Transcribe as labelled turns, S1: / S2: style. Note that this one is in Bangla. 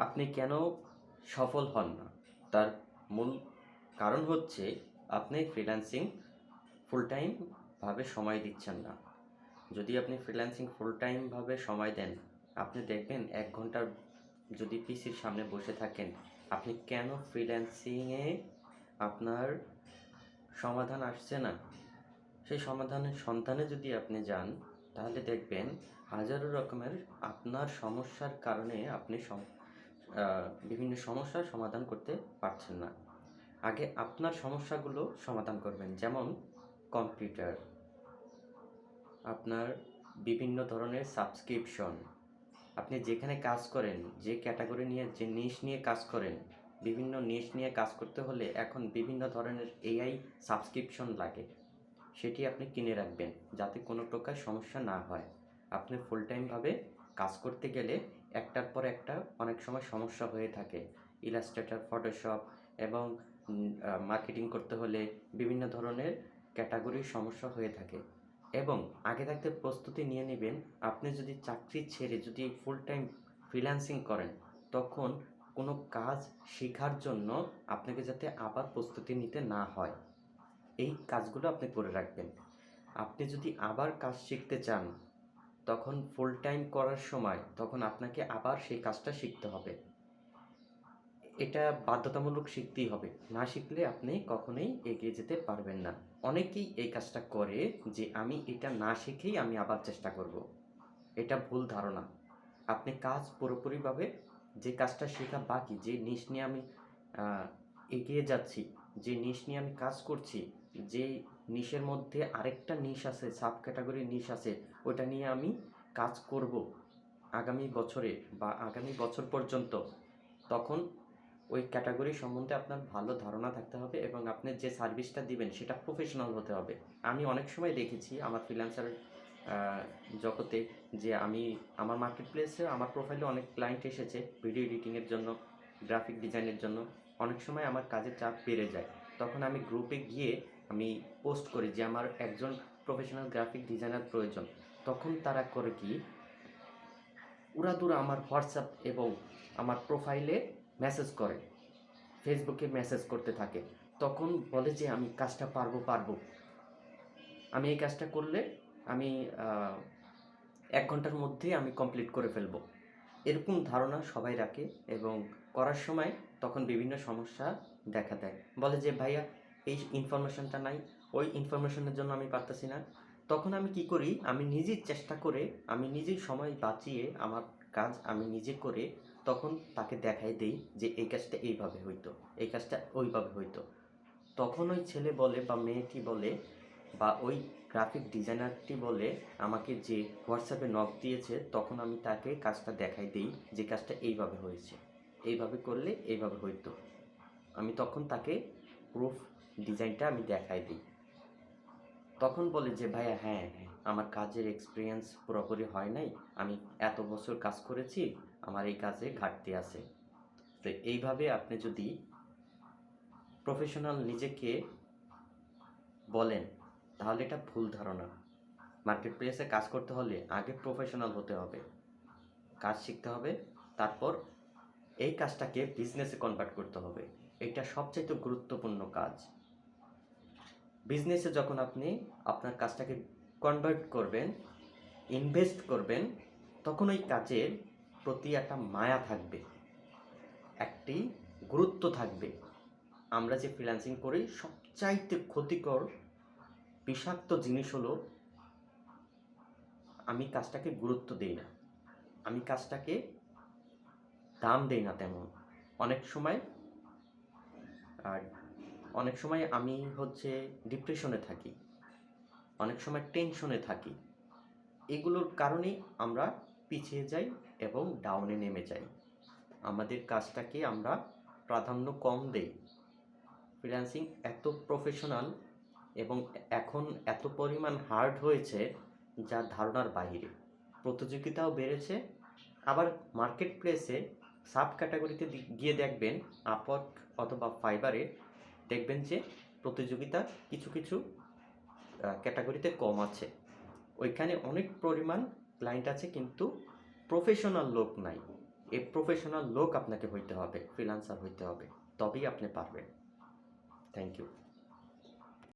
S1: আপনি কেন সফল হন না? তার মূল কারণ হচ্ছে আপনি ফ্রিল্যান্সিং ফুল টাইম ভাবে সময় দিচ্ছেন না। যদি আপনি ফ্রিল্যান্সিং ফুল টাইম ভাবে সময় দেন, আপনি দেখবেন ১ ঘন্টার যদি পিসির সামনে বসে থাকেন, আপনি কেন ফ্রিল্যান্সিংয়ে আপনার সমাধান আসছে না, সেই সমাধানের সন্ধানে যদি আপনি যান, তাহলে দেখবেন হাজারো রকমের আপনার সমস্যার কারণে আপনি বিভিন্ন সমস্যার সমাধান করতে পারছেন না। আগে আপনার সমস্যাগুলো সমাধান করবেন। যেমন কম্পিউটার, আপনার বিভিন্ন ধরনের সাবস্ক্রিপশন, আপনি যেখানে কাজ করেন, যে ক্যাটাগরি নিয়ে, যে নিশ নিয়ে কাজ করেন, বিভিন্ন নিশ নিয়ে কাজ করতে হলে এখন বিভিন্ন ধরনের এআই সাবস্ক্রিপশন লাগে। সেটি আপনি কিনে রাখবেন যাতে কোনো প্রকার সমস্যা না হয়। আপনি ফুল টাইমভাবে কাজ করতে গেলে একটার পর একটা অনেক সময় সমস্যা হয়ে থাকে। ইলাস্ট্রেটর, ফটোশপ এবং মার্কেটিং করতে হলে বিভিন্ন ধরনের ক্যাটাগরির সমস্যা হয়ে থাকে। এবং আগে থাকতে প্রস্তুতি নিয়ে নেবেন, আপনি যদি চাকরি ছেড়ে যদি ফুল টাইম ফ্রিল্যান্সিং করেন, তখন কোনো কাজ শেখার জন্য আপনাকে যাতে আবার প্রস্তুতি নিতে না হয়, এই কাজগুলো আপনি করে রাখবেন। আপনি যদি আবার কাজ শিখতে চান, তখন ফুল টাইম করার সময় তখন আপনাকে আবার সেই কাজটা শিখতে হবে। এটা বাধ্যতামূলক শিখতেই হবে। না শিখলে আপনি কখনোই এগিয়ে যেতে পারবেন না। অনেকেই এই কাজটা করে যে আমি এটা না শিখেই আমি আবার চেষ্টা করব। এটা ভুল ধারণা। আপনি কাজ পুরোপুরিভাবে, যে কাজটা শেখা বাকি, যে নিশ নিয়ে আমি এগিয়ে যাচ্ছি, যে নিশ নিয়ে আমি কাজ করছি, যে নিশের মধ্যে আরেকটা নিশ আছে, সাব ক্যাটাগরির নিশ আছে, ওটা নিয়ে আমি কাজ করব আগামী বছরে বা আগামী বছর পর্যন্ত, তখন ওই ক্যাটাগরি সম্বন্ধে আপনার ভালো ধারণা থাকতে হবে এবং আপনি যে সার্ভিসটা দিবেন সেটা প্রফেশনাল হতে হবে। আমি অনেক সময় দেখেছি আমার ফ্রিল্যান্সার জগতে, যে আমি আমার মার্কেট প্লেসে আমার প্রোফাইলে অনেক ক্লায়েন্ট এসেছে ভিডিও এডিটিংয়ের জন্য, গ্রাফিক ডিজাইনের জন্য। অনেক সময় আমার কাজের চাপ বেড়ে যায়, তখন আমি গ্রুপে গিয়ে আমি পোস্ট করি যে আমার একজন প্রফেশনাল গ্রাফিক ডিজাইনার প্রয়োজন। তখন তারা করে কি, উড়াদুরা আমার হোয়াটসঅ্যাপ এবং আমার প্রোফাইলে মেসেজ করে, ফেসবুকে মেসেজ করতে থাকে। তখন বলে যে আমি কাজটা পারবো, আমি এই কাজটা করলে আমি ১ ঘন্টার মধ্যেই আমি কমপ্লিট করে ফেলবো। এরকম ধারণা সবাই রাখে এবং করার সময় তখন বিভিন্ন সমস্যা দেখা দেয়। বলে যে ভাইয়া এই ইনফরমেশনটা নাই, ওই ইনফরমেশনের জন্য আমি পারতেছি না। তখন আমি কি করি, আমি নিজেই চেষ্টা করে, আমি নিজেই সময় বাঁচিয়ে আমার কাজ আমি নিজে করে তখন তাকে দেখাই দেই যে এই কাজটা এইভাবে হইতো, এই কাজটা ওইভাবে হইতো। তখন ওই ছেলে বলে বা মেয়েটি বলে বা ওই গ্রাফিক ডিজাইনারটি বলে আমাকে, যে হোয়াটসঅ্যাপে নক দিয়েছে, তখন আমি তাকে কাজটা দেখাই দিই যে কাজটা এইভাবে হয়েছে, এইভাবে করলে এইভাবে হইতো। আমি তখন তাকে প্রুফ ডিজাইনটা আমি দেখাই দিই। তখন বলে যে ভাইয়া হ্যাঁ হ্যাঁ, আমার কাজের এক্সপিরিয়েন্স পুরোপুরি হয় নাই, আমি এত বছর কাজ করেছি, আমার এই কাজে ঘাটতি আছে। তো এইভাবে আপনি যদি প্রফেশনাল নিজেকে বলেন, তাহলে এটা ভুল ধারণা। মার্কেট প্লেসে কাজ করতে হলে আগে প্রফেশনাল হতে হবে, কাজ শিখতে হবে, তারপর এই কাজটাকে বিজনেসে কনভার্ট করতে হবে। এটা সবচাইতে গুরুত্বপূর্ণ কাজ। বিজনেসে যখন আপনি আপনার কাজটাকে কনভার্ট করবেন, ইনভেস্ট করবেন, তখন ওই কাজের প্রতি একটা মায়া থাকবে, একটি গুরুত্ব থাকবে। আমরা যে ফ্রিল্যান্সিং করি, সবচাইতে ক্ষতিকর বিষাক্ত জিনিস হলো আমি কাজটাকে গুরুত্ব দিই না, আমি কাজটাকে দাম দেই না তেমন। অনেক সময় আর অনেক সময় আমি ডিপ্রেশনে থাকি, অনেক সময় টেনশনে থাকি। এগুলোর কারণেই আমরা পিছিয়ে যাই এবং ডাউনে নেমে যাই। আমাদের কাজটাকে আমরা প্রাধান্য কম দেই। ফ্রিল্যান্সিং এত প্রফেশনাল এবং এখন এত পরিমাণ হার্ড হয়েছে যা ধারণার বাইরে। প্রতিযোগিতাও বেড়েছে। আবার মার্কেট প্লেসে সাব ক্যাটাগরিতে গিয়ে দেখবেন, আপওয়ার্ক অথবা ফাইবারে দেখবেন যে প্রতিযোগিতা কিছু কিছু ক্যাটাগরিতে কম আছে। ওইখানে অনেক পরিমাণ ক্লায়েন্ট আছে কিন্তু প্রফেশনাল লোক নাই। এ প্রফেশনাল লোক আপনাকে হইতে হবে, ফ্রিল্যান্সার হইতে হবে, তবেই আপনি পারবেন। Thank you.